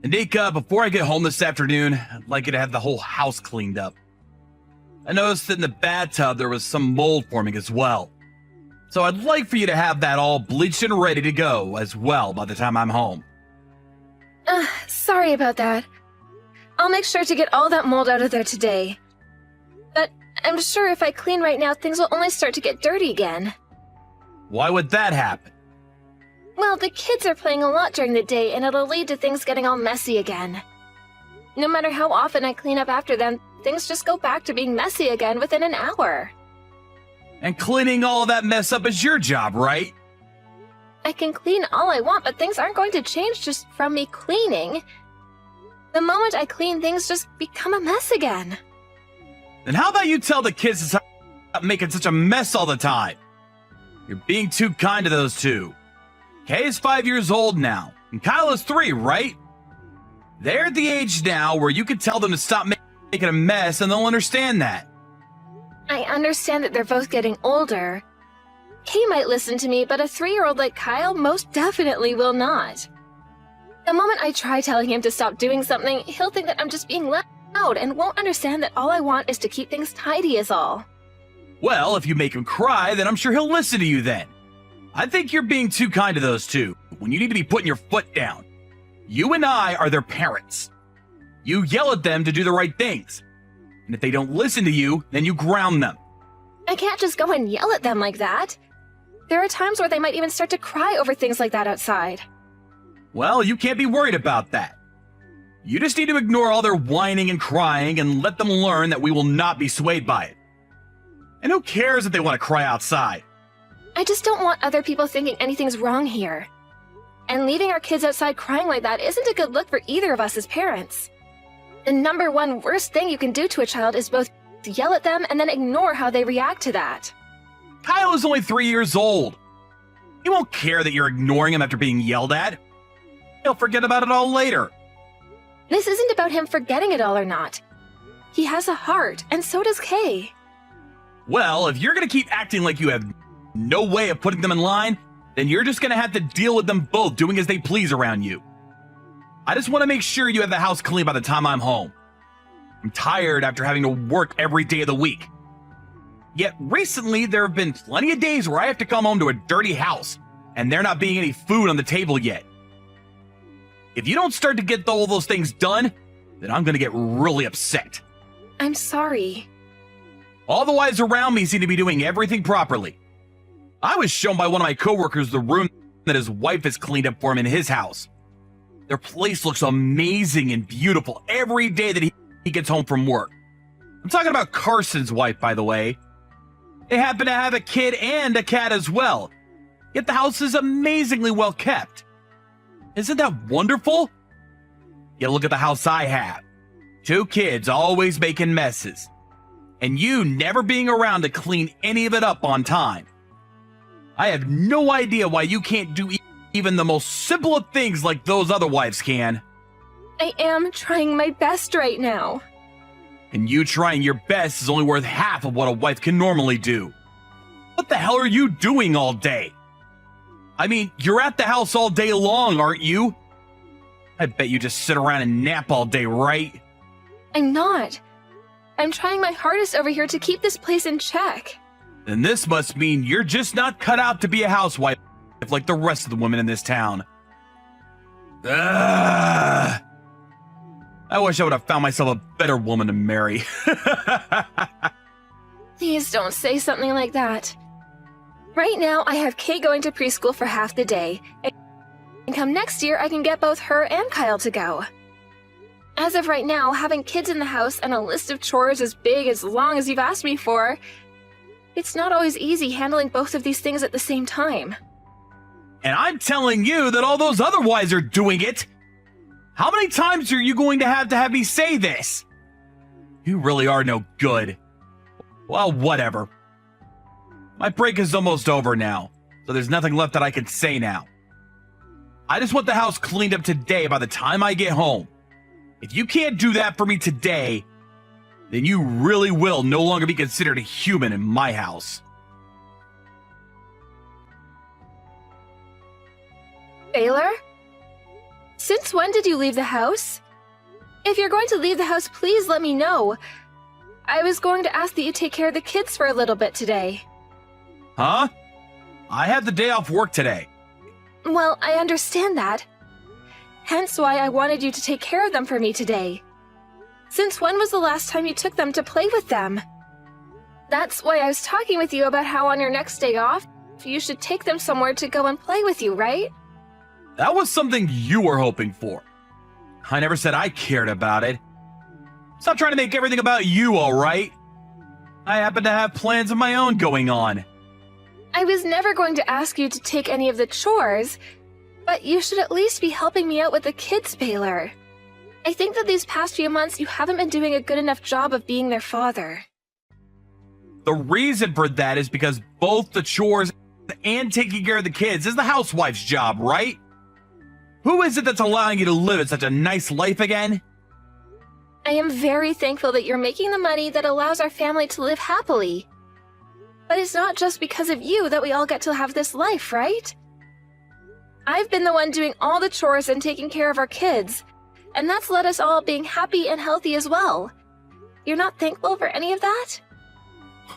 Nika, before I get home this afternoon, I'd like you to have the whole house cleaned up. I noticed that in the bathtub there was some mold forming as well. So I'd like for you to have that all bleached and ready to go as well by the time I'm home. Sorry about that. I'll make sure to get all that mold out of there today. But I'm sure if I clean right now, things will only start to get dirty again. Why would that happen? Well, the kids are playing a lot during the day, and it'll lead to things getting all messy again. No matter how often I clean up after them, things just go back to being messy again within an hour. And cleaning all of that mess up is your job, right? I can clean all I want, but things aren't going to change just from me cleaning. The moment I clean, things just become a mess again. Then how about you tell the kids to stop making such a mess all the time? You're being too kind to those two. Kay is 5 years old now, and Kyle is 3, right? They're at the age now where you can tell them to stop making a mess and they'll understand that. I understand that they're both getting older. Kay might listen to me, but a 3-year-old like Kyle most definitely will not. The moment I try telling him to stop doing something, he'll think that I'm just being loud and won't understand that all I want is to keep things tidy is all. Well, if you make him cry, then I'm sure he'll listen to you then. I think you're being too kind to those two, when you need to be putting your foot down. You and I are their parents. You yell at them to do the right things. And if they don't listen to you, then you ground them. I can't just go and yell at them like that. There are times where they might even start to cry over things like that outside. Well, you can't be worried about that. You just need to ignore all their whining and crying and let them learn that we will not be swayed by it. And who cares if they want to cry outside? I just don't want other people thinking anything's wrong here. And leaving our kids outside crying like that isn't a good look for either of us as parents. The number one worst thing you can do to a child is both yell at them and then ignore how they react to that. Kyle is only 3 years old. He won't care that you're ignoring him after being yelled at. He'll forget about it all later. This isn't about him forgetting it all or not. He has a heart, and so does Kay. Well, if you're going to keep acting like you have no way of putting them in line, then you're just going to have to deal with them both doing as they please around you. I just want to make sure you have the house clean by the time I'm home. I'm tired after having to work every day of the week. Yet recently, there have been plenty of days where I have to come home to a dirty house, and there not being any food on the table yet. If you don't start to get all those things done, then I'm going to get really upset. I'm sorry. All the wives around me seem to be doing everything properly. I was shown by one of my coworkers the room that his wife has cleaned up for him in his house. Their place looks amazing and beautiful every day that he gets home from work. I'm talking about Carson's wife, by the way. They happen to have a kid and a cat as well. Yet the house is amazingly well kept. Isn't that wonderful? Yet look at the house I have. 2 kids always making messes. And you never being around to clean any of it up on time. I have no idea why you can't do even the most simple of things like those other wives can. I am trying my best right now. And you trying your best is only worth half of what a wife can normally do. What the hell are you doing all day? I mean, you're at the house all day long, aren't you? I bet you just sit around and nap all day, right? I'm not. I'm trying my hardest over here to keep this place in check. Then this must mean you're just not cut out to be a housewife like the rest of the women in this town. Ugh. I wish I would have found myself a better woman to marry. Please don't say something like that. Right now, I have Kay going to preschool for half the day. And come next year, I can get both her and Kyle to go. As of right now, having kids in the house and a list of chores as big as long as you've asked me for, it's not always easy handling both of these things at the same time. And I'm telling you that all those other wives are doing it. How many times are you going to have me say this? You really are no good. Well, whatever. My break is almost over now, so there's nothing left that I can say now. I just want the house cleaned up today by the time I get home. If you can't do that for me today, then you really will no longer be considered a human in my house. Baylor? Since when did you leave the house? If you're going to leave the house, please let me know. I was going to ask that you take care of the kids for a little bit today. Huh? I had the day off work today. Well, I understand that. Hence why I wanted you to take care of them for me today. Since when was the last time you took them to play with them? That's why I was talking with you about how on your next day off, you should take them somewhere to go and play with you, right? That was something you were hoping for. I never said I cared about it. Stop trying to make everything about you, all right? I happen to have plans of my own going on. I was never going to ask you to take any of the chores, but you should at least be helping me out with the kids, Baylor. I think that these past few months you haven't been doing a good enough job of being their father. The reason for that is because both the chores and taking care of the kids is the housewife's job, right? Who is it that's allowing you to live such a nice life again? I am very thankful that you're making the money that allows our family to live happily. But it's not just because of you that we all get to have this life, right? I've been the one doing all the chores and taking care of our kids, and that's led us all being happy and healthy as well. You're not thankful for any of that?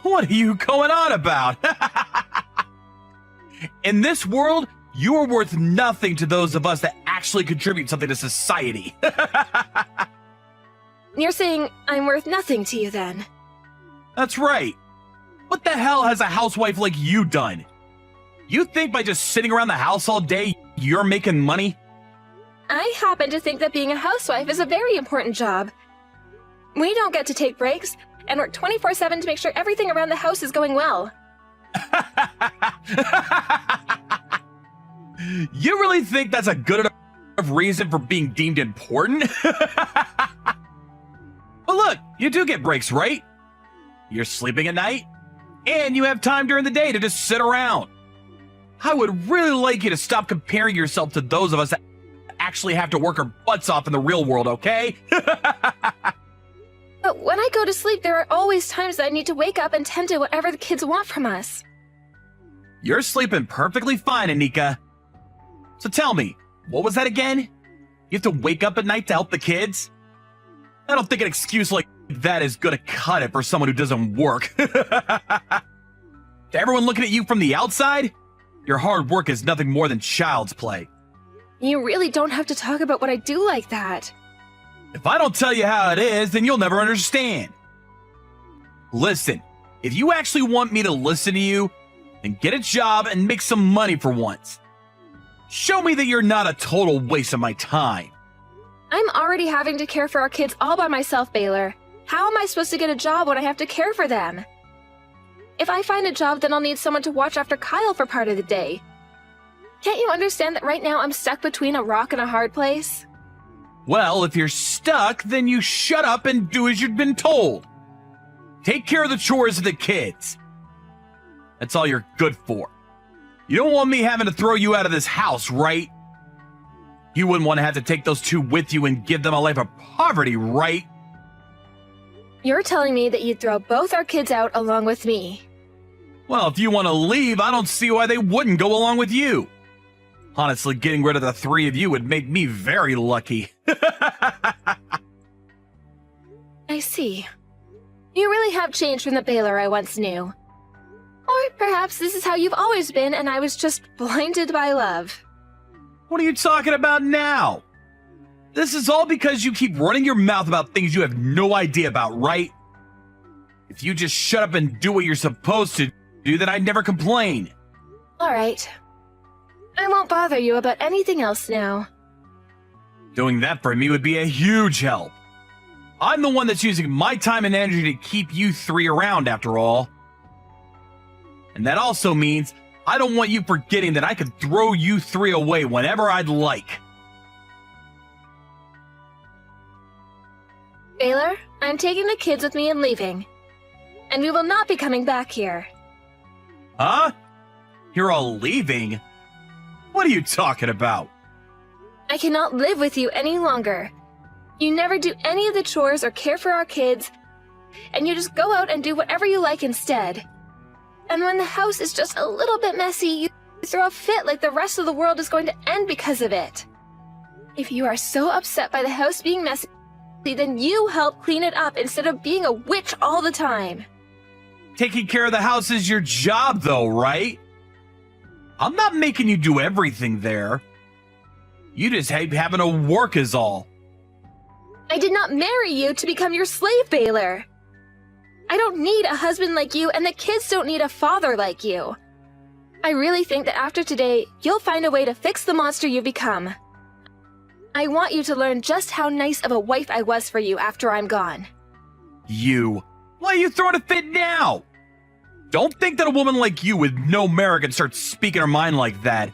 What are you going on about? In this world, you are worth nothing to those of us that actually contribute something to society. You're saying I'm worth nothing to you then? That's right. What the hell has a housewife like you done? You think by just sitting around the house all day, you're making money? I happen to think that being a housewife is a very important job. We don't get to take breaks and work 24/7 to make sure everything around the house is going well. You really think that's a good enough reason for being deemed important? But look, you do get breaks, right? You're sleeping at night, and you have time during the day to just sit around. I would really like you to stop comparing yourself to those of us that actually have to work our butts off in the real world, okay? But when I go to sleep, there are always times that I need to wake up and tend to whatever the kids want from us. You're sleeping perfectly fine, Anika. So tell me, what was that again? You have to wake up at night to help the kids? I don't think an excuse like that is gonna cut it for someone who doesn't work. To everyone looking at you from the outside, your hard work is nothing more than child's play. You really don't have to talk about what I do like that. If I don't tell you how it is, then you'll never understand. Listen, if you actually want me to listen to you, then get a job and make some money for once. Show me that you're not a total waste of my time. I'm already having to care for our kids all by myself, Baylor. How am I supposed to get a job when I have to care for them? If I find a job, then I'll need someone to watch after Kyle for part of the day. Can't you understand that right now I'm stuck between a rock and a hard place? Well, if you're stuck, then you shut up and do as you've been told. Take care of the chores of the kids. That's all you're good for. You don't want me having to throw you out of this house, right? You wouldn't want to have to take those two with you and give them a life of poverty, right? You're telling me that you'd throw both our kids out along with me. Well, if you want to leave, I don't see why they wouldn't go along with you. Honestly, getting rid of the three of you would make me very lucky. I see. You really have changed from the Baylor I once knew. Or perhaps this is how you've always been and I was just blinded by love. What are you talking about now? This is all because you keep running your mouth about things you have no idea about, right? If you just shut up and do what you're supposed to do, then I'd never complain. Alright. I won't bother you about anything else now. Doing that for me would be a huge help. I'm the one that's using my time and energy to keep you three around, after all. And that also means I don't want you forgetting that I could throw you three away whenever I'd like. Baylor, I'm taking the kids with me and leaving. And we will not be coming back here. Huh? You're all leaving? What are you talking about? I cannot live with you any longer. You never do any of the chores or care for our kids, and you just go out and do whatever you like instead. And when the house is just a little bit messy, you throw a fit like the rest of the world is going to end because of it. If you are so upset by the house being messy, then you help clean it up instead of being a witch all the time. Taking care of the house is your job, though, right? I'm not making you do everything there. You just hate having to work is all. I did not marry you to become your slave, Baylor. I don't need a husband like you, and the kids don't need a father like you. I really think that after today, you'll find a way to fix the monster you've become. I want you to learn just how nice of a wife I was for you after I'm gone. You? Why are you throwing a fit now? Don't think that a woman like you with no merit can start speaking her mind like that.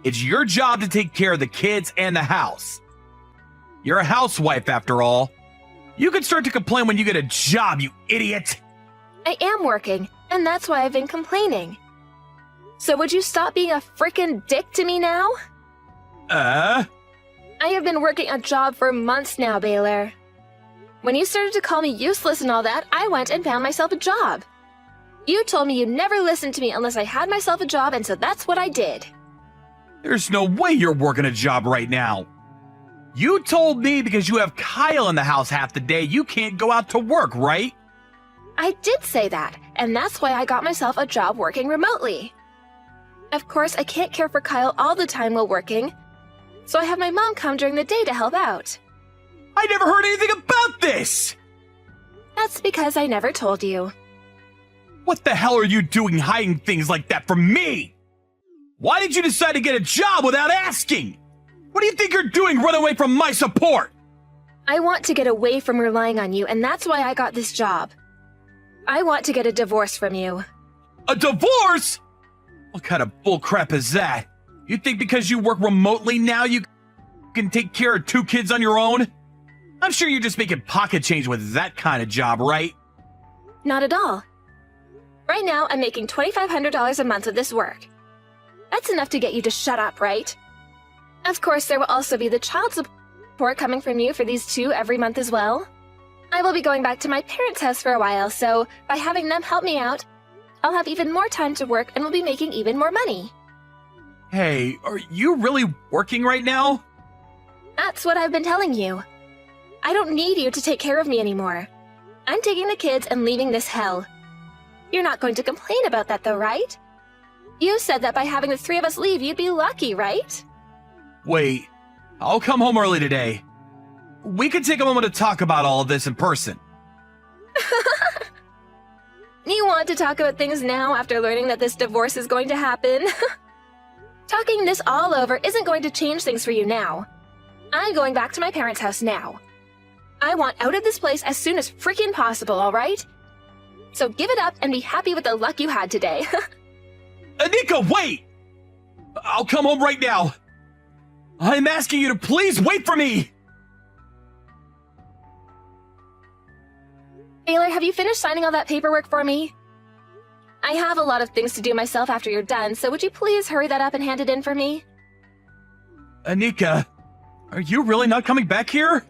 It's your job to take care of the kids and the house. You're a housewife, after all. You can start to complain when you get a job, you idiot! I am working, and that's why I've been complaining. So would you stop being a frickin' dick to me now? I have been working a job for months now, Baylor. When you started to call me useless and all that, I went and found myself a job. You told me you'd never listen to me unless I had myself a job, and so that's what I did. There's no way you're working a job right now. You told me because you have Kyle in the house half the day, you can't go out to work, right? I did say that, and that's why I got myself a job working remotely. Of course, I can't care for Kyle all the time while working, so I have my mom come during the day to help out. I never heard anything about this! That's because I never told you. What the hell are you doing hiding things like that from me? Why did you decide to get a job without asking? What do you think you're doing running away from my support? I want to get away from relying on you, and that's why I got this job. I want to get a divorce from you. A divorce? What kind of bullcrap is that? You think because you work remotely now you can take care of 2 kids on your own? I'm sure you're just making pocket change with that kind of job, right? Not at all. Right now, I'm making $2,500 a month with this work. That's enough to get you to shut up, right? Of course, there will also be the child support coming from you for these 2 every month as well. I will be going back to my parents' house for a while, so by having them help me out, I'll have even more time to work and will be making even more money. Hey, are you really working right now? That's what I've been telling you. I don't need you to take care of me anymore. I'm taking the kids and leaving this hell. You're not going to complain about that though, right? You said that by having the 3 of us leave, you'd be lucky, right? Wait, I'll come home early today. We could take a moment to talk about all of this in person. You want to talk about things now after learning that this divorce is going to happen? Talking this all over isn't going to change things for you now. I'm going back to my parents' house now. I want out of this place as soon as freaking possible, alright? So give it up and be happy with the luck you had today. Anika, wait! I'll come home right now. I'm asking you to please wait for me! Baylor, have you finished signing all that paperwork for me? I have a lot of things to do myself after you're done, so would you please hurry that up and hand it in for me? Anika, are you really not coming back here?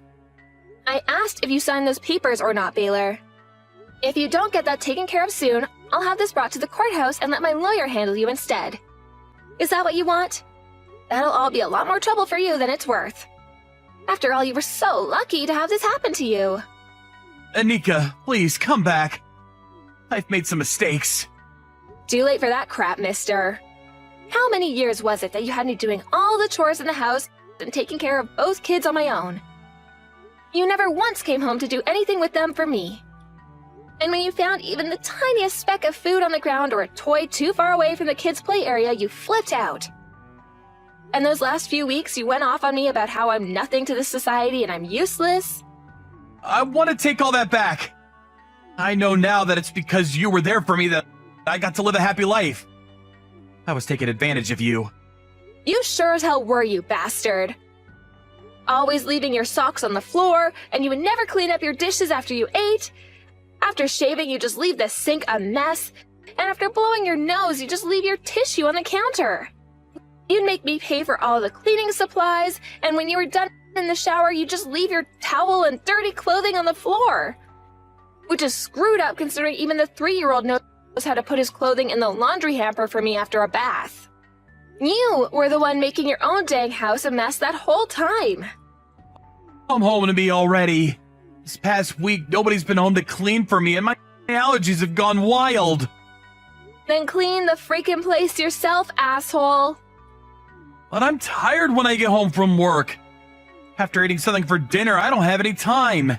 I asked if you signed those papers or not, Baylor. If you don't get that taken care of soon, I'll have this brought to the courthouse and let my lawyer handle you instead. Is that what you want? That'll all be a lot more trouble for you than it's worth. After all, you were so lucky to have this happen to you. Anika, please come back. I've made some mistakes. Too late for that crap, mister. How many years was it that you had me doing all the chores in the house and taking care of both kids on my own? You never once came home to do anything with them for me. And when you found even the tiniest speck of food on the ground or a toy too far away from the kids' play area, you flipped out. And those last few weeks, you went off on me about how I'm nothing to this society and I'm useless. I want to take all that back. I know now that it's because you were there for me that I got to live a happy life. I was taking advantage of you. You sure as hell were, you bastard. Always leaving your socks on the floor, and you would never clean up your dishes after you ate. After shaving, you just leave the sink a mess. And after blowing your nose, you just leave your tissue on the counter. You'd make me pay for all the cleaning supplies, and when you were done in the shower, you just leave your towel and dirty clothing on the floor. Which is screwed up considering even the 3-year-old knows how to put his clothing in the laundry hamper for me after a bath. You were the one making your own dang house a mess that whole time. Come home to me already. This past week, nobody's been home to clean for me, and my allergies have gone wild. Then clean the freaking place yourself, asshole. But I'm tired when I get home from work. After eating something for dinner, I don't have any time.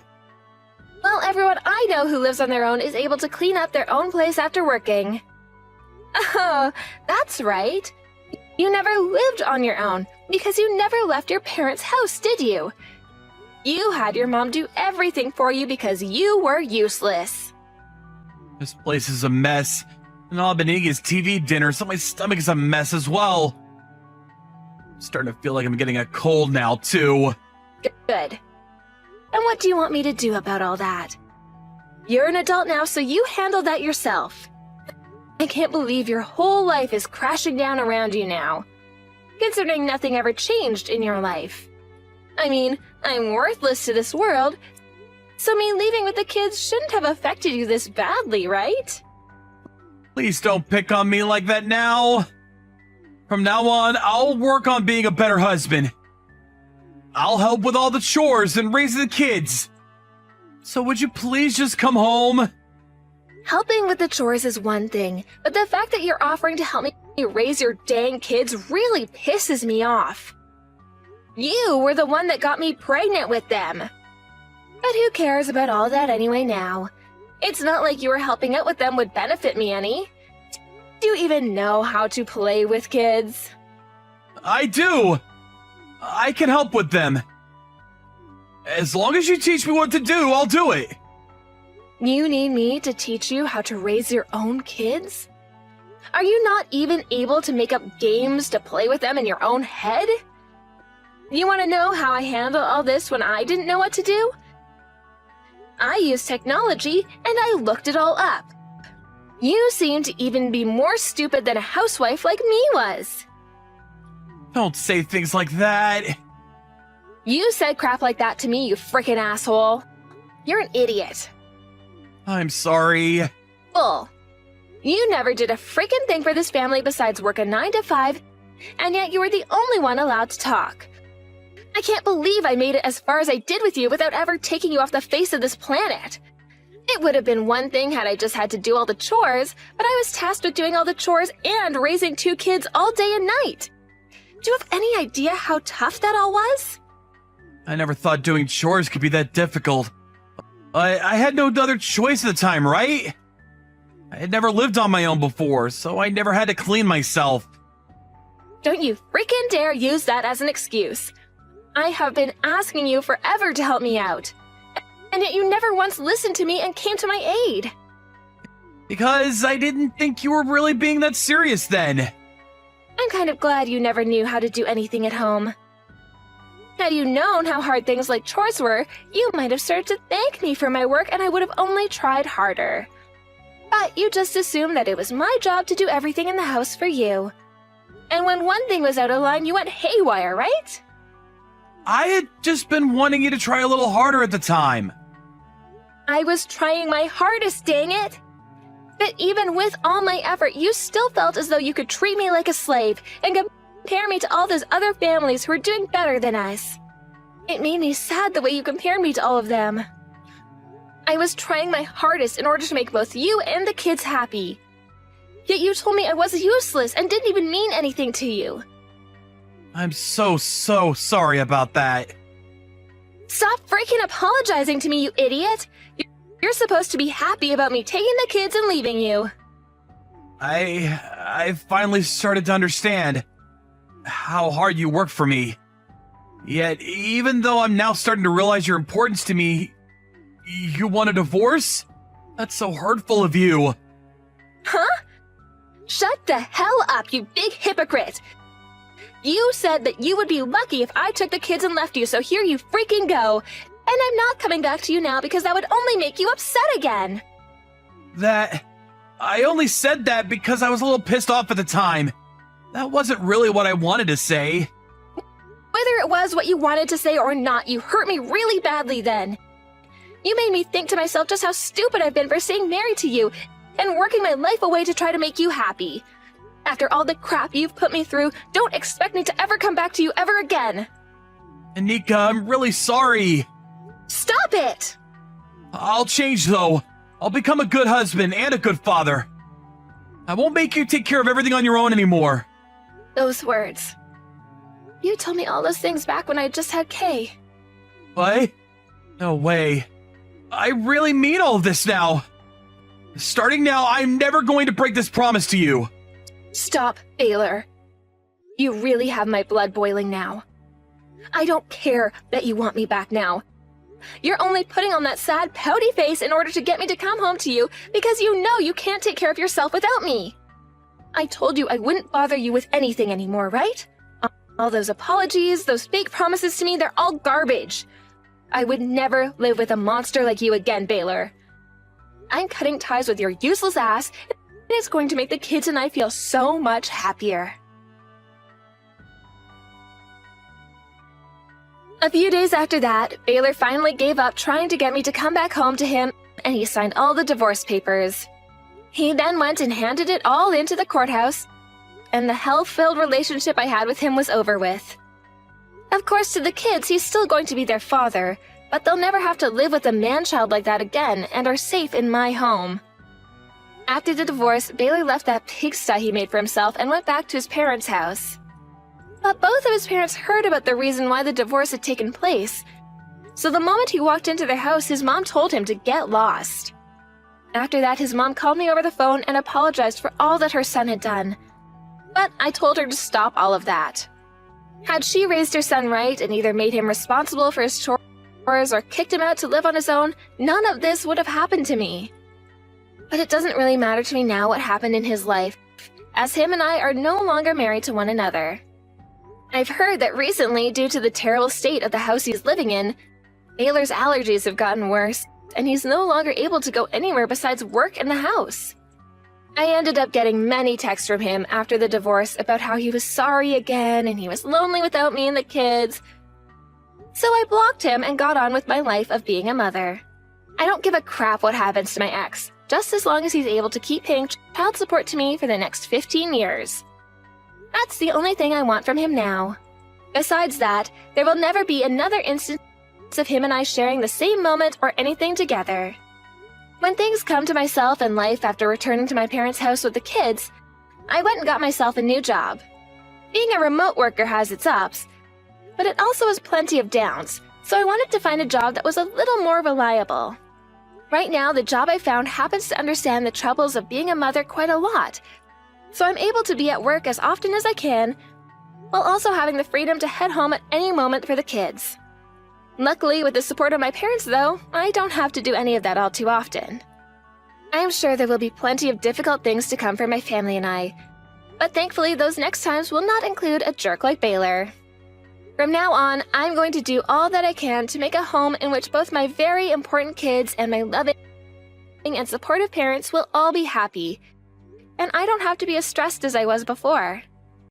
Well, everyone I know who lives on their own is able to clean up their own place after working. Oh, that's right. You never lived on your own because you never left your parents' house, did you? You had your mom do everything for you because you were useless. This place is a mess, and all I've been eating is TV dinner, so my stomach is a mess as well. I'm starting to feel like I'm getting a cold now, too. Good. And what do you want me to do about all that? You're an adult now, so you handle that yourself. I can't believe your whole life is crashing down around you now, considering nothing ever changed in your life. I mean, I'm worthless to this world, so me leaving with the kids shouldn't have affected you this badly, right? Please don't pick on me like that now. From now on, I'll work on being a better husband. I'll help with all the chores and raising the kids. So would you please just come home? Helping with the chores is one thing, but the fact that you're offering to help me raise your dang kids really pisses me off. You were the one that got me pregnant with them. But who cares about all that anyway now? It's not like you were helping out with them would benefit me any. Do you even know how to play with kids? I do. I can help with them. As long as you teach me what to do, I'll do it. You need me to teach you how to raise your own kids? Are you not even able to make up games to play with them in your own head? You want to know how I handled all this when I didn't know what to do? I used technology and I looked it all up. You seem to even be more stupid than a housewife like me was. Don't say things like that. You said crap like that to me, you frickin' asshole. You're an idiot. I'm sorry. Bull. You never did a frickin' thing for this family besides work a 9 to 5, and yet you were the only one allowed to talk. I can't believe I made it as far as I did with you without ever taking you off the face of this planet. It would have been one thing had I just had to do all the chores, but I was tasked with doing all the chores and raising 2 kids all day and night. Do you have any idea how tough that all was? I never thought doing chores could be that difficult. I had no other choice at the time, right? I had never lived on my own before, so I never had to clean myself. Don't you freaking dare use that as an excuse. I have been asking you forever to help me out. And yet you never once listened to me and came to my aid. Because I didn't think you were really being that serious then. I'm kind of glad you never knew how to do anything at home. Had you known how hard things like chores were, you might have started to thank me for my work and I would have only tried harder. But you just assumed that it was my job to do everything in the house for you. And when one thing was out of line, you went haywire, right? I had just been wanting you to try a little harder at the time. I was trying my hardest, dang it! But even with all my effort, you still felt as though you could treat me like a slave and compare me to all those other families who are doing better than us. It made me sad the way you compared me to all of them. I was trying my hardest in order to make both you and the kids happy. Yet you told me I was useless and didn't even mean anything to you. I'm so sorry about that. Stop freaking apologizing to me, you idiot! You're supposed to be happy about me taking the kids and leaving you. I finally started to understand how hard you work for me. Yet, even though I'm now starting to realize your importance to me, you want a divorce? That's so hurtful of you. Huh? Shut the hell up, you big hypocrite! You said that you would be lucky if I took the kids and left you, so here you freaking go. And I'm not coming back to you now because that would only make you upset again. I only said that because I was a little pissed off at the time. That wasn't really what I wanted to say. Whether it was what you wanted to say or not, you hurt me really badly then. You made me think to myself just how stupid I've been for staying married to you and working my life away to try to make you happy. After all the crap you've put me through, don't expect me to ever come back to you ever again. Anika, I'm really sorry. Stop it! I'll change, though. I'll become a good husband and a good father. I won't make you take care of everything on your own anymore. Those words. You told me all those things back when I just had Kay. What? No way. I really mean all of this now. Starting now, I'm never going to break this promise to you. Stop, Baylor. You really have my blood boiling now. I don't care that you want me back now. You're only putting on that sad, pouty face in order to get me to come home to you because you know you can't take care of yourself without me. I told you I wouldn't bother you with anything anymore, right? All those apologies, those fake promises to me, they're all garbage. I would never live with a monster like you again, Baylor. I'm cutting ties with your useless ass, and it's going to make the kids and I feel so much happier. A few days after that, Baylor finally gave up trying to get me to come back home to him, and he signed all the divorce papers. He then went and handed it all into the courthouse, and the hell-filled relationship I had with him was over with. Of course, to the kids, he's still going to be their father, but they'll never have to live with a man-child like that again and are safe in my home. After the divorce, Baylor left that pigsty he made for himself and went back to his parents' house. But both of his parents heard about the reason why the divorce had taken place, so the moment he walked into their house, his mom told him to get lost. After that, his mom called me over the phone and apologized for all that her son had done. But I told her to stop all of that. Had she raised her son right and either made him responsible for his chores or kicked him out to live on his own, none of this would have happened to me. But it doesn't really matter to me now what happened in his life, as him and I are no longer married to one another. I've heard that recently, due to the terrible state of the house he's living in, Baylor's allergies have gotten worse, and he's no longer able to go anywhere besides work in the house. I ended up getting many texts from him after the divorce about how he was sorry again and he was lonely without me and the kids. So I blocked him and got on with my life of being a mother. I don't give a crap what happens to my ex, just as long as he's able to keep paying child support to me for the next 15 years. That's the only thing I want from him now. Besides that, there will never be another instance of him and I sharing the same moment or anything together. When things come to myself in life after returning to my parents' house with the kids, I went and got myself a new job. Being a remote worker has its ups, but it also has plenty of downs, so I wanted to find a job that was a little more reliable. Right now, the job I found happens to understand the troubles of being a mother quite a lot, so I'm able to be at work as often as I can, while also having the freedom to head home at any moment for the kids. Luckily, with the support of my parents, though, I don't have to do any of that all too often. I am sure there will be plenty of difficult things to come for my family and I, but thankfully those next times will not include a jerk like Baylor. From now on, I'm going to do all that I can to make a home in which both my very important kids and my loving and supportive parents will all be happy, and I don't have to be as stressed as I was before.